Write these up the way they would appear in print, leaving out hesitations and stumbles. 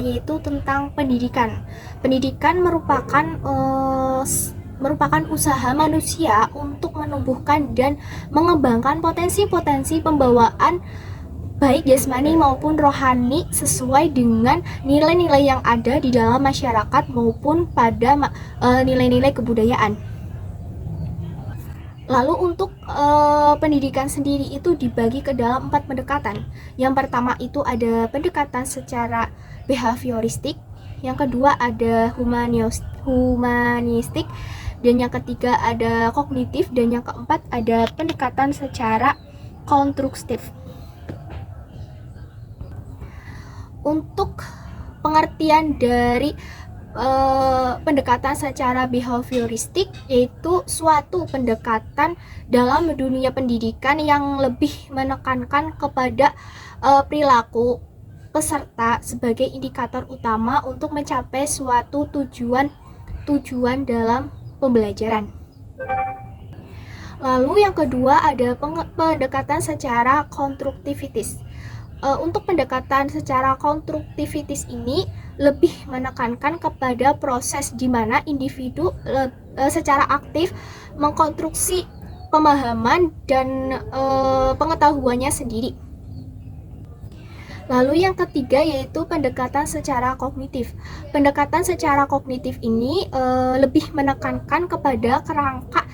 yaitu tentang pendidikan. Pendidikan merupakan usaha manusia untuk menumbuhkan dan mengembangkan potensi-potensi pembawaan baik jasmani maupun rohani sesuai dengan nilai-nilai yang ada di dalam masyarakat maupun pada nilai-nilai kebudayaan. Lalu untuk pendidikan sendiri itu dibagi ke dalam 4 pendekatan. Yang pertama itu ada pendekatan secara behavioristik, yang kedua ada humanistik, dan yang ketiga ada kognitif, dan yang keempat ada pendekatan secara konstruktif. Untuk pengertian dari pendekatan secara behavioristik, yaitu suatu pendekatan dalam dunia pendidikan yang lebih menekankan kepada perilaku peserta sebagai indikator utama untuk mencapai suatu tujuan dalam pembelajaran. Lalu yang kedua ada pendekatan secara konstruktivitis. Untuk pendekatan secara konstruktivitis ini lebih menekankan kepada proses di mana individu secara aktif mengkonstruksi pemahaman dan pengetahuannya sendiri. Lalu yang ketiga yaitu pendekatan secara kognitif. Pendekatan secara kognitif ini lebih menekankan kepada kerangka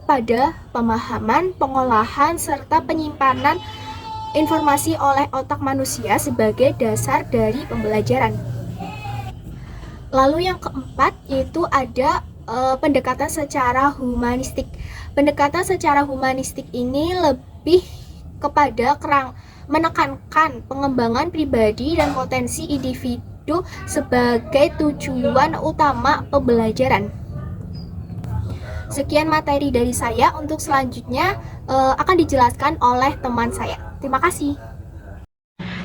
pada pemahaman, pengolahan, serta penyimpanan informasi oleh otak manusia sebagai dasar dari pembelajaran. Lalu yang keempat yaitu ada pendekatan secara humanistik. Pendekatan secara humanistik ini lebih kepada menekankan pengembangan pribadi dan potensi individu sebagai tujuan utama pembelajaran. Sekian materi dari saya. Untuk selanjutnya akan dijelaskan oleh teman saya. Terima kasih.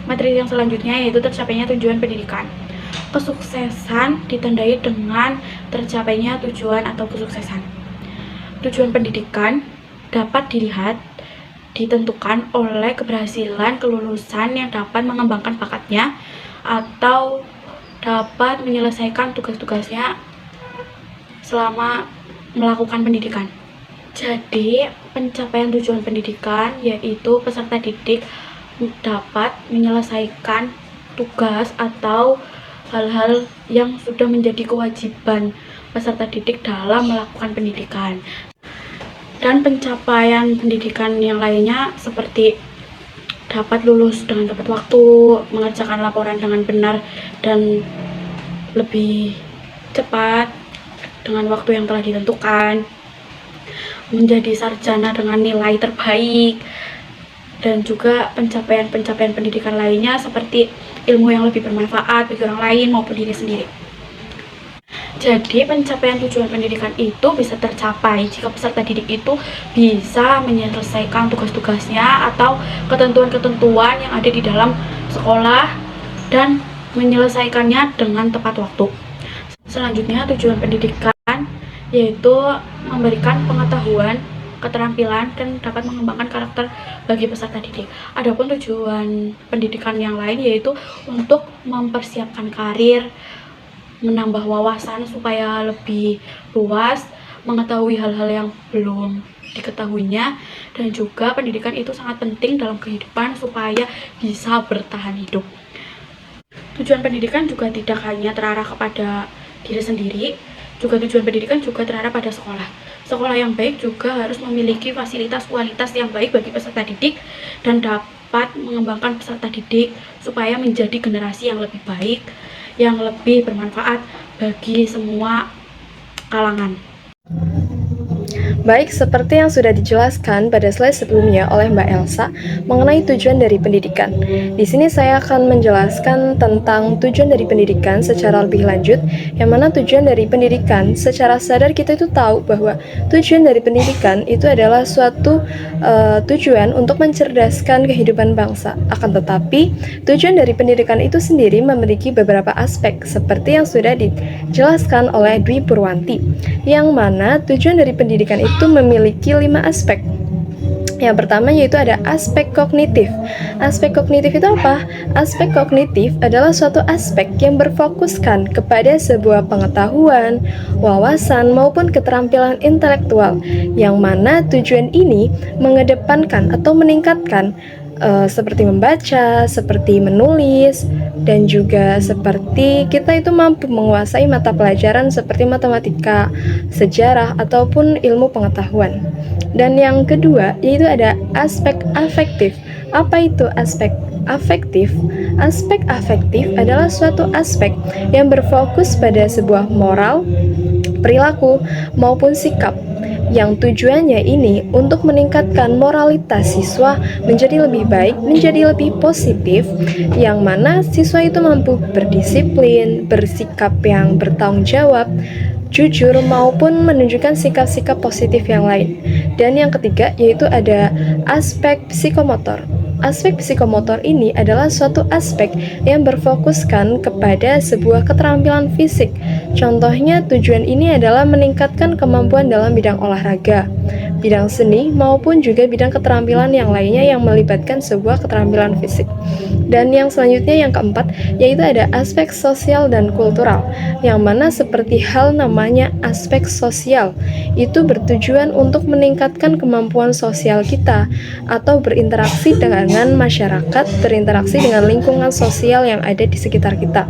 Materi yang selanjutnya yaitu tercapainya tujuan pendidikan. Kesuksesan ditandai dengan tercapainya tujuan atau kesuksesan. Tujuan pendidikan dapat ditentukan oleh keberhasilan kelulusan yang dapat mengembangkan bakatnya atau dapat menyelesaikan tugas-tugasnya selama melakukan pendidikan. Jadi, pencapaian tujuan pendidikan yaitu peserta didik dapat menyelesaikan tugas atau hal-hal yang sudah menjadi kewajiban peserta didik dalam melakukan pendidikan. Dan pencapaian pendidikan yang lainnya seperti dapat lulus dengan tepat waktu, mengerjakan laporan dengan benar dan lebih cepat dengan waktu yang telah ditentukan, menjadi sarjana dengan nilai terbaik, dan juga pencapaian pendidikan lainnya seperti ilmu yang lebih bermanfaat bagi orang lain maupun diri sendiri. Jadi pencapaian tujuan pendidikan itu bisa tercapai jika peserta didik itu bisa menyelesaikan tugas-tugasnya atau ketentuan-ketentuan yang ada di dalam sekolah dan menyelesaikannya dengan tepat waktu. Selanjutnya tujuan pendidikan yaitu memberikan pengetahuan, keterampilan, dan dapat mengembangkan karakter bagi peserta didik. Adapun tujuan pendidikan yang lain yaitu untuk mempersiapkan karir, menambah wawasan supaya lebih luas, mengetahui hal-hal yang belum diketahuinya, dan juga pendidikan itu sangat penting dalam kehidupan supaya bisa bertahan hidup. Tujuan pendidikan juga tidak hanya terarah kepada diri sendiri, juga tujuan pendidikan juga terarah pada sekolah. Sekolah yang baik juga harus memiliki fasilitas kualitas yang baik bagi peserta didik dan dapat mengembangkan peserta didik supaya menjadi generasi yang lebih baik, yang lebih bermanfaat bagi semua kalangan. Baik, seperti yang sudah dijelaskan pada slide sebelumnya oleh Mbak Elsa mengenai tujuan dari pendidikan. Di sini saya akan menjelaskan tentang tujuan dari pendidikan secara lebih lanjut, yang mana tujuan dari pendidikan secara sadar kita itu tahu bahwa tujuan dari pendidikan itu adalah suatu tujuan untuk mencerdaskan kehidupan bangsa. Akan tetapi, tujuan dari pendidikan itu sendiri memiliki beberapa aspek seperti yang sudah dijelaskan oleh Dwi Purwanti, yang mana tujuan dari pendidikan itu memiliki 5 aspek. Yang pertama yaitu ada aspek kognitif. Aspek kognitif itu apa? Aspek kognitif adalah suatu aspek yang berfokuskan kepada sebuah pengetahuan, wawasan, maupun keterampilan intelektual, yang mana tujuan ini mengedepankan atau meningkatkan seperti membaca, seperti menulis, dan juga seperti kita itu mampu menguasai mata pelajaran seperti matematika, sejarah, ataupun ilmu pengetahuan. Dan yang kedua yaitu ada aspek afektif. Apa itu aspek afektif? Aspek afektif adalah suatu aspek yang berfokus pada sebuah moral, perilaku, maupun sikap yang tujuannya ini untuk meningkatkan moralitas siswa menjadi lebih baik, menjadi lebih positif, yang mana siswa itu mampu berdisiplin, bersikap yang bertanggung jawab, jujur, maupun menunjukkan sikap-sikap positif yang lain. Dan yang ketiga yaitu ada aspek psikomotor. Aspek psikomotor ini adalah suatu aspek yang berfokuskan kepada sebuah keterampilan fisik. Contohnya, tujuan ini adalah meningkatkan kemampuan dalam bidang olahraga, bidang seni, maupun juga bidang keterampilan yang lainnya yang melibatkan sebuah keterampilan fisik. Dan yang selanjutnya yang keempat, yaitu ada aspek sosial dan kultural, yang mana seperti hal namanya aspek sosial, itu bertujuan untuk meningkatkan kemampuan sosial kita, atau berinteraksi dengan masyarakat, berinteraksi dengan lingkungan sosial yang ada di sekitar kita.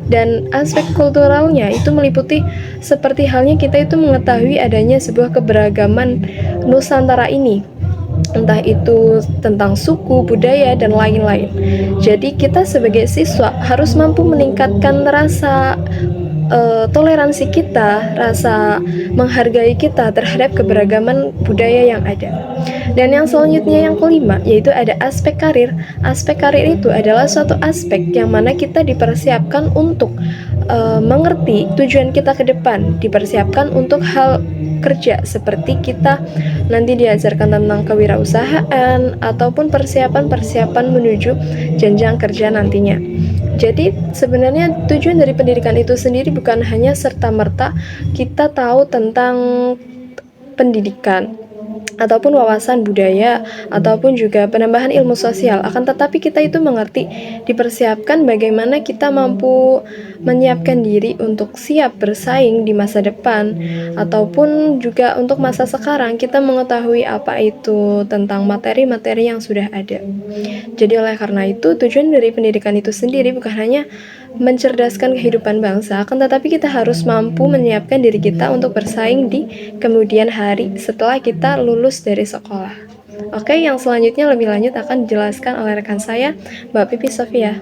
Dan aspek kulturalnya itu meliputi seperti halnya kita itu mengetahui adanya sebuah keberagaman Nusantara ini, entah itu tentang suku, budaya, dan lain-lain. Jadi kita sebagai siswa harus mampu meningkatkan rasa toleransi kita, rasa menghargai kita terhadap keberagaman budaya yang ada. Dan yang selanjutnya yang kelima yaitu ada aspek karir. Aspek karir itu adalah suatu aspek yang mana kita dipersiapkan untuk mengerti tujuan kita ke depan, dipersiapkan untuk hal kerja seperti kita nanti diajarkan tentang kewirausahaan ataupun persiapan-persiapan menuju jenjang kerja nantinya. Jadi sebenarnya tujuan dari pendidikan itu sendiri bukan hanya serta-merta kita tahu tentang pendidikan ataupun wawasan budaya ataupun juga penambahan ilmu sosial, akan tetapi kita itu mengerti, dipersiapkan bagaimana kita mampu menyiapkan diri untuk siap bersaing di masa depan, ataupun juga untuk masa sekarang kita mengetahui apa itu tentang materi-materi yang sudah ada. Jadi oleh karena itu tujuan dari pendidikan itu sendiri bukan hanya mencerdaskan kehidupan bangsa, akan tetapi kita harus mampu menyiapkan diri kita untuk bersaing di kemudian hari setelah kita lulus dari sekolah. Oke, yang selanjutnya lebih lanjut akan dijelaskan oleh rekan saya, Mbak Pipi Sofia.